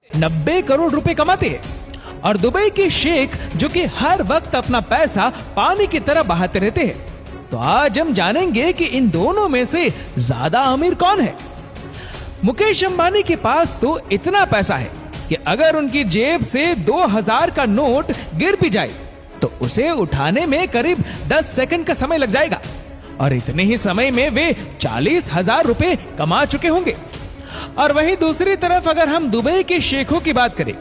90 करोड़ रुपए कमाते हैं, और दुबई के शेख जो कि हर वक्त अपना पैसा पानी की तरह बहाते रहते हैं। तो आज हम जानेंगे कि इन दोनों में से ज्यादा अमीर कौन है। मुकेश अंबानी के पास तो इतना पैसा है कि अगर उनकी जेब से 2000 का नोट गिर भी जाए तो उसे उठाने में करीब 10 सेकंड का समय लग जाएगा, और इतने ही समय में वे 40,000 रुपए कमा चुके होंगे। और वहीं दूसरी तरफ अगर हम दुबई के शेखों की बात करें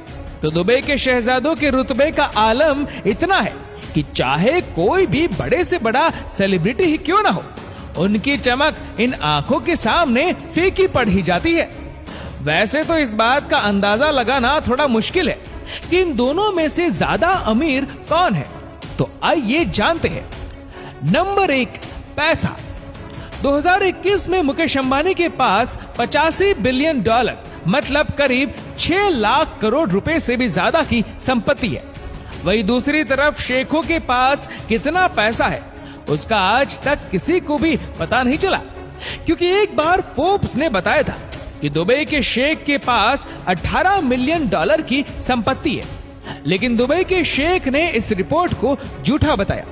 तो दुबई के शहजादों के रुतबे का आलम इतना है कि चाहे कोई भी बड़े से बड़ा सेलिब्रिटी ही क्यों ना हो, उनकी चमक इन आंखों के सामने फीकी पड़ ही जाती है। वैसे तो इस बात का अंदाजा लगाना थोड़ा मुश्किल है कि इन दोनों में से ज्यादा अमीर कौन है, तो आइए जानते हैं। नंबर 1, पैसा। 2021 में मुकेश अंबानी के पास 85 बिलियन डॉलर मतलब करीब 6 लाख करोड़ रुपए से भी ज्यादा की संपत्ति है। वहीं दूसरी तरफ शेखों के पास कितना पैसा है उसका आज तक किसी को भी पता नहीं चला, क्योंकि एक बार फोर्ब्स ने बताया था कि दुबई के शेख के पास 18 मिलियन डॉलर की संपत्ति है, लेकिन दुबई के शेख ने इस रिपोर्ट को झूठा बताया।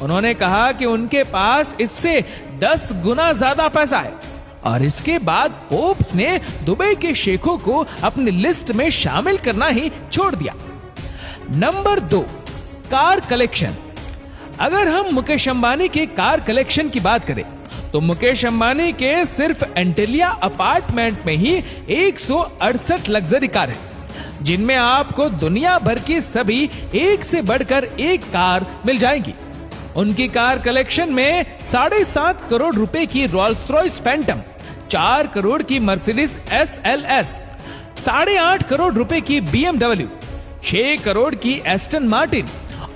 उन्होंने कहा कि उनके पास इससे 10 गुना ज्यादा पैसा है, और इसके बाद फोर्ब्स ने दुबई के शेखों को अपनी लिस्ट में शामिल करना ही छोड़ दिया। Number 2, car collection. अगर हम मुकेश अंबानी के कार कलेक्शन की बात करें तो मुकेश अंबानी के सिर्फ एंटिलिया अपार्टमेंट में ही 168 लग्जरी कार है, जिनमें आपको दुनिया भर की सभी एक से बढ़कर एक कार मिल जाएंगी। उनकी कार कलेक्शन में 7.5 करोड़ रुपए की रोल्स रॉयस फैंटम, 4 करोड़ की मर्सिडीज SLS, 8.5 करोड़ रुपए की BMW, 6 करोड़ की एस्टन मार्टिन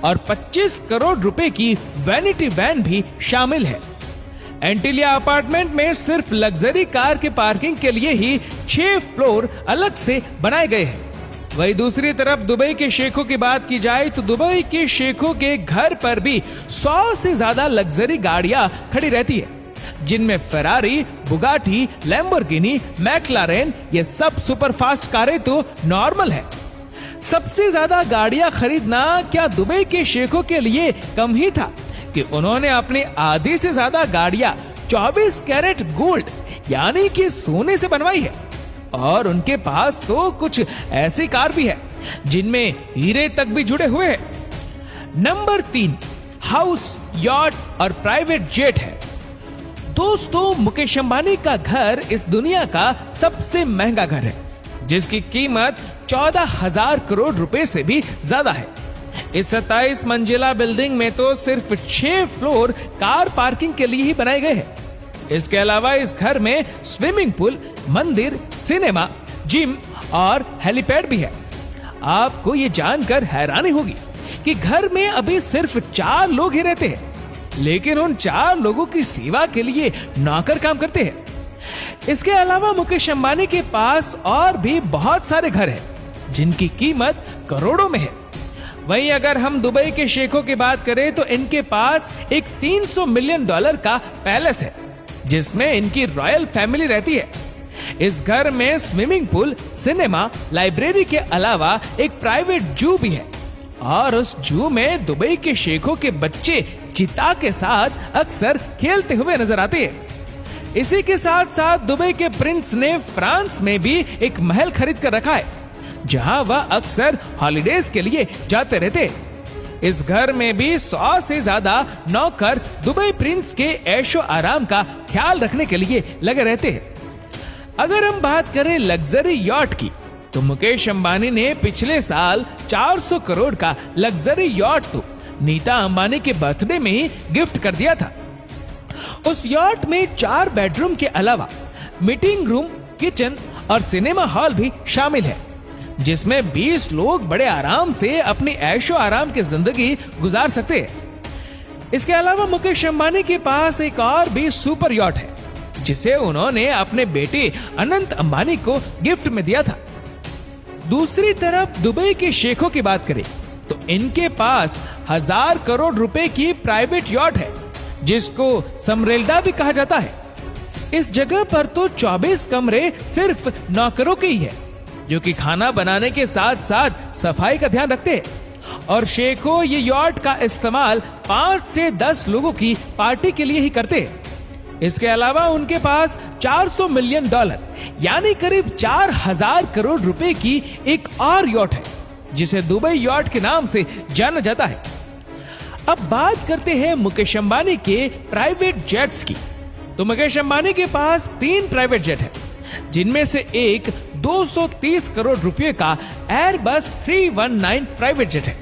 और 25 करोड़ रुपए की वैनिटी वैन भी शामिल है। एंटिलिया अपार्टमेंट में सिर्फ लग्जरी कार के पार्किंग के लिए ही 6 फ्लोर अलग से बनाए गए हैं। वहीं दूसरी तरफ दुबई के शेखों की बात की जाए तो दुबई के शेखों के घर पर भी 100 से ज्यादा लग्जरी गाड़ियां खड़ी रहती है, जिनमें फेरारी, बुगाटी, लैम्बोर्गिनी, मैक्लारेन ये सब सुपरफास्ट कारें तो नॉर्मल है। सबसे ज्यादा गाड़ियां खरीदना क्या दुबई के शेखों के लिए कम ही था कि उन्होंने अपनी आधी से ज्यादा गाड़ियां 24 कैरेट गोल्ड यानी कि सोने से बनवाई है, और उनके पास तो कुछ ऐसी कार भी है जिनमें हीरे तक भी जुड़े हुए हैं। नंबर 3, हाउस, यॉट और प्राइवेट जेट है। दोस्तों, मुकेश अंबानी का घर इस दुनिया का सबसे महंगा घर है, जिसकी कीमत 14,000 करोड़ रुपए से भी ज्यादा है। इस 27 मंजिला बिल्डिंग में तो सिर्फ 6 फ्लोर कार पार्किंग के लिए ही बनाए गए हैं। इसके अलावा इस घर में स्विमिंग पूल, मंदिर, सिनेमा, जिम और हेलीपैड भी है। आपको ये जानकर हैरानी होगी कि घर में अभी सिर्फ 4 लोग ही रहते हैं, लेकिन उन 4 लोगों की सेवा के लिए नौकर काम करते हैं। इसके अलावा मुकेश अंबानी के पास और भी बहुत सारे घर हैं, जिनकी कीमत करोड़ों में है। वहीं अगर हम दुबई के शेखों की बात करें तो इनके पास एक 300 मिलियन डॉलर का पैलेस है, जिसमें इनकी रॉयल फैमिली रहती है। इस घर में स्विमिंग पूल, सिनेमा, लाइब्रेरी के अलावा एक प्राइवेट जू भी है, और उस जू में दुबई के शेखों के बच्चे चीता के साथ अक्सर खेलते हुए नजर आते हैं। इसी के साथ साथ दुबई के प्रिंस ने फ्रांस में भी एक महल खरीद कर रखा है, जहां वह अक्सर हॉलिडेज के लिए जाते रहते हैं। इस घर में भी 100 से ज्यादा नौकर दुबई प्रिंस के ऐशो आराम का ख्याल रखने के लिए लगे रहते हैं। अगर हम बात करें लग्जरी यॉट की तो मुकेश अंबानी ने पिछले साल 400 करोड़ का लग्जरी यॉट तो नीता अंबानी के बर्थडे में ही गिफ्ट कर दिया था। उस यॉट में 4 बेडरूम के अलावा मीटिंग रूम, किचन और सिनेमा हॉल भी शामिल है, जिसमें 20 लोग बड़े आराम से अपनी ऐशो आराम की जिंदगी गुजार सकते हैं। इसके अलावा मुकेश अंबानी के पास एक और भी सुपर यॉट है, जिसे उन्होंने अपने बेटे अनंत अंबानी को गिफ्ट में दिया था। दूसरी तरफ दुबई के शेखों की बात करें तो इनके पास 1000 करोड़ रुपए की प्राइवेट यॉट है, जिसको समरेल्डा भी कहा जाता है। इस जगह पर तो 24 कमरे सिर्फ नौकरों के ही है, जो कि खाना बनाने के साथ साथ सफाई का ध्यान रखते हैं। और शेखों ये यॉट का इस्तेमाल 5 से 10 लोगों की पार्टी के लिए ही करते हैं। इसके अलावा उनके पास $400 मिलियन यानी करीब 4000 करोड़ रुपए की एक और यॉट है, जिसे दुबई यॉट के नाम से जाना जाता है। अब बात करते हैं मुकेश अंबानी के प्राइवेट जेट्स की। तो मुकेश अंबानी के पास 3 प्राइवेट जेट है, जिनमें से एक 230 करोड़ रुपए का एयरबस 319 प्राइवेट जेट है,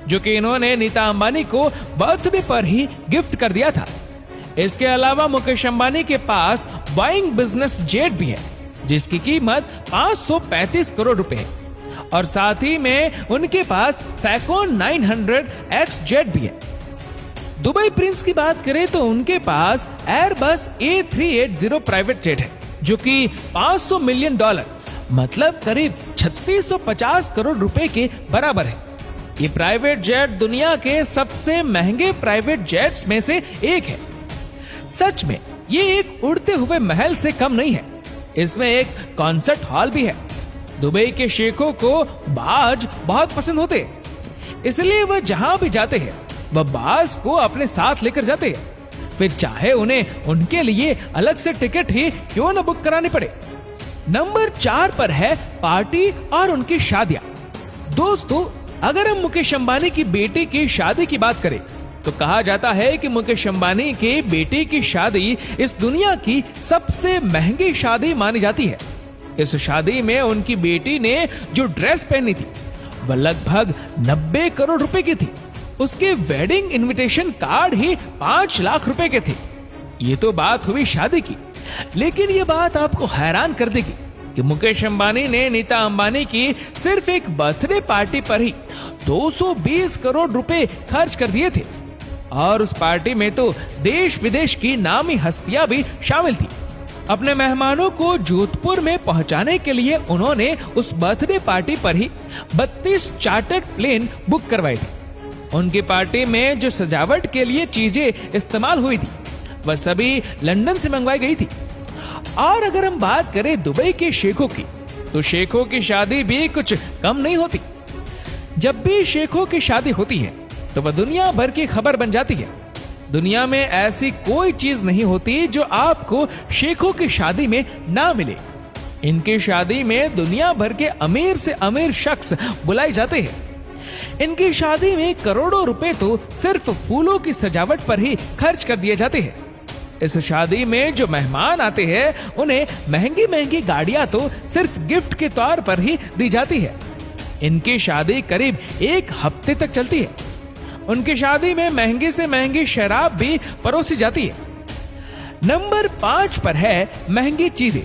जो कि इन्होंने नीता अंबानी को बर्थडे पर ही गिफ्ट कर दिया था। इसके अलावा मुकेश अंबानी के पास बोइंग बिजनेस जेट भी है, जिसकी कीमत 535 करोड़ रुपए है। और साथ ही में उनके पास फैल्कन 900X जेट भी है। दुबई प्रिंस की बात करें तो उनके पास एयरबस A380 प्राइवेट जेट है, जो कि $500 मिलियन मतलब करीब 3650 करोड़ रुपए के बराबर है। ये प्राइवेट जेट दुनिया के सबसे महंगे प्राइवेट जेट्स में से एक है। सच में ये एक उड़ते हुए महल से कम नहीं है, इसमें एक कॉन्सर्ट हॉल भी है। दुबई के शेखों को बाज बहुत पसंद होते हैं, इसलिए वह जहां भी जाते हैं वह बाज को अपने साथ लेकर जाते हैं, फिर चाहे उन्हें उनके लिए अलग से टिकट ही क्यों न बुक करानी पड़े। नंबर 4 पर है पार्टी और उनकी शादियां। दोस्तों, अगर हम मुकेश अंबानी की बेटी की शादी की बात करें तो कहा जाता है कि मुकेश अंबानी के बेटे की शादी इस दुनिया की सबसे महंगी शादी मानी जाती है। इस शादी में उनकी बेटी ने जो ड्रेस पहनी थी वह लगभग 90 करोड़ रुपए की थी। उसके वेडिंग इनविटेशन कार्ड ही 5 लाख रुपए के थे। ये तो बात हुई शादी की, लेकिन ये बात आपको हैरान कर देगी कि मुकेश अंबानी ने नीता अंबानी की सिर्फ एक बर्थडे पार्टी पर ही 220 करोड़ रुपए खर्च कर दिए थे। और उस पार्टी में तो देश विदेश की नामी हस्तियां भी शामिल थी। अपने मेहमानों को जोधपुर में पहुंचाने के लिए उन्होंने उस बर्थडे पार्टी पर ही 32 चार्टर्ड प्लेन बुक करवाए थे। उनकी पार्टी में जो सजावट के लिए चीजें इस्तेमाल हुई थी वह सभी लंदन से मंगवाई गई थी। और अगर हम बात करें दुबई के शेखों की, तो शेखों की शादी भी कुछ कम नहीं होती। जब भी शेखों की शादी होती है तो वह दुनिया भर की खबर बन जाती है। दुनिया में ऐसी कोई चीज नहीं होती जो आपको शेखों की शादी में ना मिले। इनकी शादी में दुनिया भर के अमीर से अमीर शख्स बुलाए जाते हैं। इनकी शादी में करोड़ों रुपए तो सिर्फ फूलों की सजावट पर ही खर्च कर दिए जाते हैं। इस शादी में जो मेहमान आते हैं उन्हें महंगी महंगी गाड़ियां तो सिर्फ गिफ्ट के तौर पर ही दी जाती है। इनकी शादी करीब 1 हफ्ते तक चलती है। उनकी शादी में महंगी से महंगी शराब भी परोसी जाती है। नंबर 5 पर है महंगी चीजें।